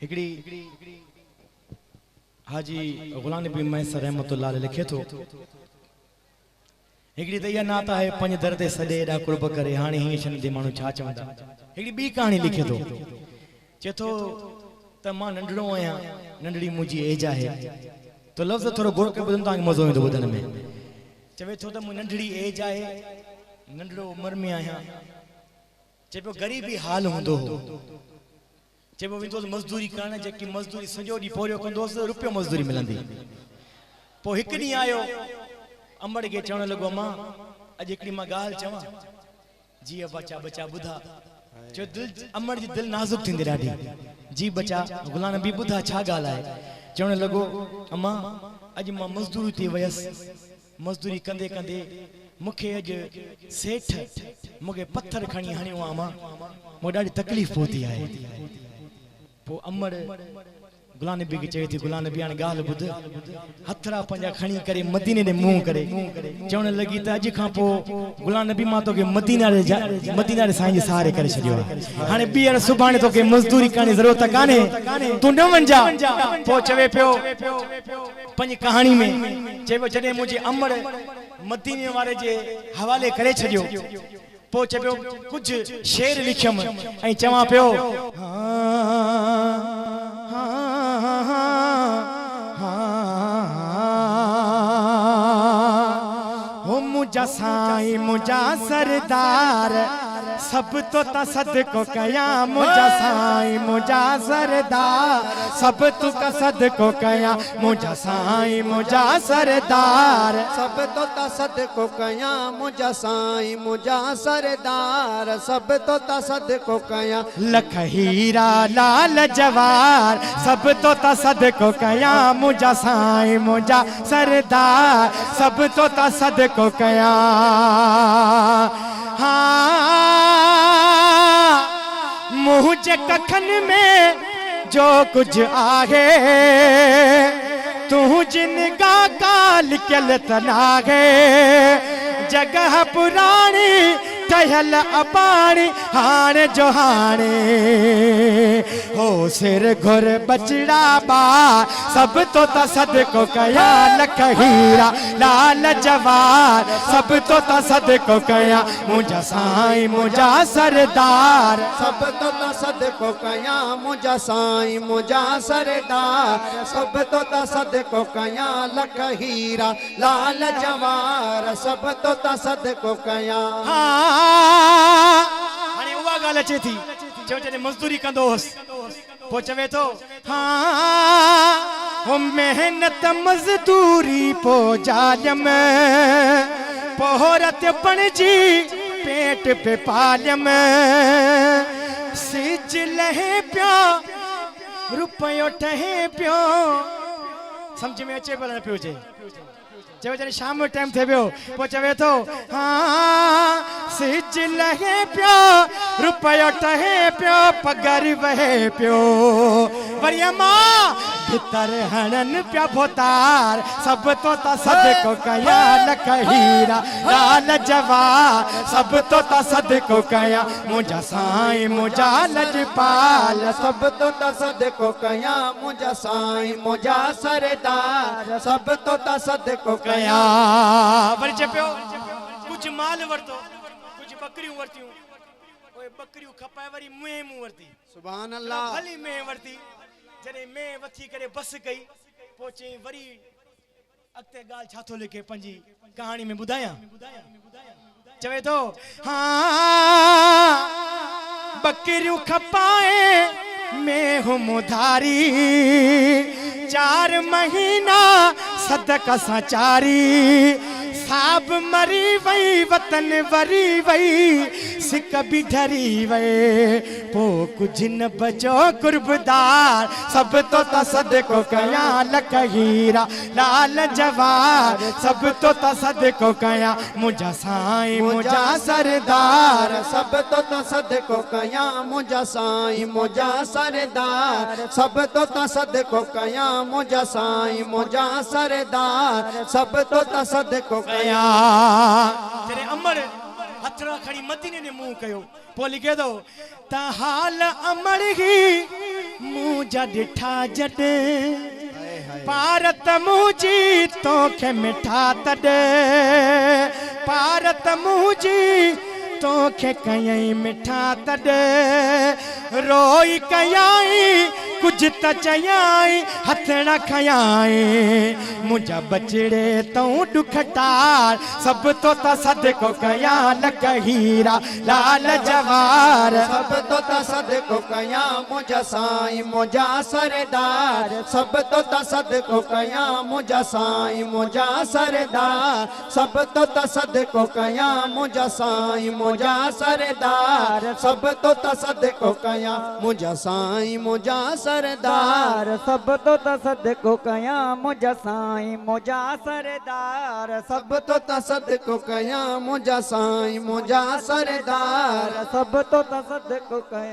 हिकड़ी हाजी गुलाम नबी मैसर रहमतुल्लाह अलैह लिखे तो हिकड़ी त इहा नात आहे पंज दर ते सॾे एॾा कुर्ब करे हाणे हीअं छन ते माण्हू छा चवंदा। हिकड़ी ॿी कहाणी लिखे थो चए थो त मां नंढड़ो आहियां नंढड़ी मुंहिंजी एज आहे तो लफ़्ज़ थोरो घोड़ के ॿुधण तव्हांखे मज़ो ईंदो ॿुधण में। चवे थो त मुंहिंजी नंढड़ी एज आहे नंढड़ो उमिरि में आहियां। चए पियो ग़रीबी हाल हूंदो हो। चए पियो वेंदो मज़दूरी करण जेकी मज़दूरी सॼो ॾींहुं पोरियो कंदोसि रुपयो मज़दूरी मिलंदी। पोइ हिकु ॾींहुं आयो अमड़ खे चवण लॻो मां अॼु हिकिड़ी मां ॻाल्हि चवां। जी बचा बचा ॿुधा। चयो दिलि अमड़ जी दिलि नाज़ुक थींदी ॾाढी। जी बचा गुलाम नबी ॿुधा छा ॻाल्हि आहे। चवण लॻो अम्मा अॼु मां मज़दूरी थी वयसि मज़दूरी कंदे कंदे मूंखे अॼु सेठ मूंखे पत्थर खणी हणियो आहे मां मूंखे ॾाढी तकलीफ़ पहुती आहे। पोइ अमड़ गुलाम नबी खे चवे थी गुलाम नबी हाणे ॻाल्हि ॿुध हथड़ा पंहिंजा खणी करे मदीने ॾे मुंहुं करे चवण लॻी त अॼु खां पोइ गुलाम नबी मां तोखे मदीना रे साईं जे सहारे करे छॾियो आहे। हाणे ॿीहर सुभाणे तोखे मज़दूरी करण जी ज़रूरत कान्हे तूं न वञा। पोइ चवे पियो पंहिंजी कहाणी में चए पियो जॾहिं मुंहिंजे अमड़ मदीने वारे जे हवाले करे छॾियो पोइ चए पियो कुझु शेर लिखियमि ऐं चवां पियो मुझा साईं मुझा सरदार सब तो तसदको कया मुझा साईं मुझा सरदार सब तू तसदको कया मुझा साईं मुझा सरदार सब तो तसदको कया मुझा साईं मुझा सरदार सब तो तसदको कया लख हीरा लाल जवार सब तो तसदको कया मुझा साईं मुझा सरदार सब तो तसदको कया। मुझे कखन में जो कुछ आहे तू जिनका काल कल तनागे जगह पुरानी ठहल अबाणी हाणे जो हाणे हो सिर घुर बचड़ा बार सब तो तसदको कया लख हीरा लाल जवार सब तो तसदको कया मुझा साईं मुझा सरदार सब तो तसदको कया मुझा साईं मुझा सरदार सब तो तसदको कया लख हीरा लाल जवार सब तो तसदको कया। हाणे उहा ॻाल्हि अचे थी चयो जॾहिं मज़दूरी कंदो हुअसि पोइ चवे थो हो मेहनत मज़दूरी पो जालम पोहरत पणजी पेट पे पालम सिज लहे पियो रुपयो ठहे पियो समझ में अचे भला न पियो हुजे। चवे जॾहिं शाम जो टाइम थिए पियो पोइ चवे थो सिज लहे पियो रुपयो ठहे पियो पगर वहे पियो वरी मां भीतर हणन पिया भोतार सब तो तसदको कया लख हीरा लाल जवार सब तो तसदको कया मुझा साईं मुझा लजपाल सब तो तसदको कया मुझा साईं मुझा सरदार सब तो तसदको कया। वरी चपियो कुछ माल वरतो कुछ बकरियूं वरतियूं ओए बकरियूं खपाए वरी मुंह वरती सुभान अल्लाह भली में वरती जॾहिं में वठी करे बस कई पोइ चई वरी अॻिते ॻाल्हि छा थो लिखे पंहिंजी कहाणी में ॿुधायां। चवे थो बकरियूं खपाए में हूं मुधारी 4 महीना सदका सा चारी साब मरी वई वतन वरी वई सिक भी ढरी वई पो कुछ न बचो कुर्बदार सब तो तसदको कया लख हीरा लाल जवार सब तो तसदको कया मुझा साईं मुझा सरदार सब तो तसदको कया मुझा साईं मुझा सरदार सब तो तसदको कया मुझा साईं मुझा सरदार सब तो तसदको कया। तेरे अमर हथड़ा खड़ी मदीने ने मुंह कयो पोइ लिखे थो त हाल अमर ही मुंह मुझा डिठा जॾे पारत मुझी तोखे मिठा तॾे पारत मुझी तोखे कयई मिठा तॾे रोई कयाई कुछ त चयाई हथ न खयाई मुझा बचड़े तू दुखटार सब तो त सदको कया लक हीरा लाल जवार सब तो ता सदको कया मुझा साईं मुझा सरदार सब तो ता सदको कया मुझा साईं मुझा सरदार सब तो ता सदको कया मुझा साईं मुझा सरदार सब तो ता सदको कया मुझा साईं मुझा सरदार सब तो ता सदको कया मुझा साईं मुझा सरदार सब तो ता सदको कया मुझा साईं मुझा सरदार सब तो ता सदको कया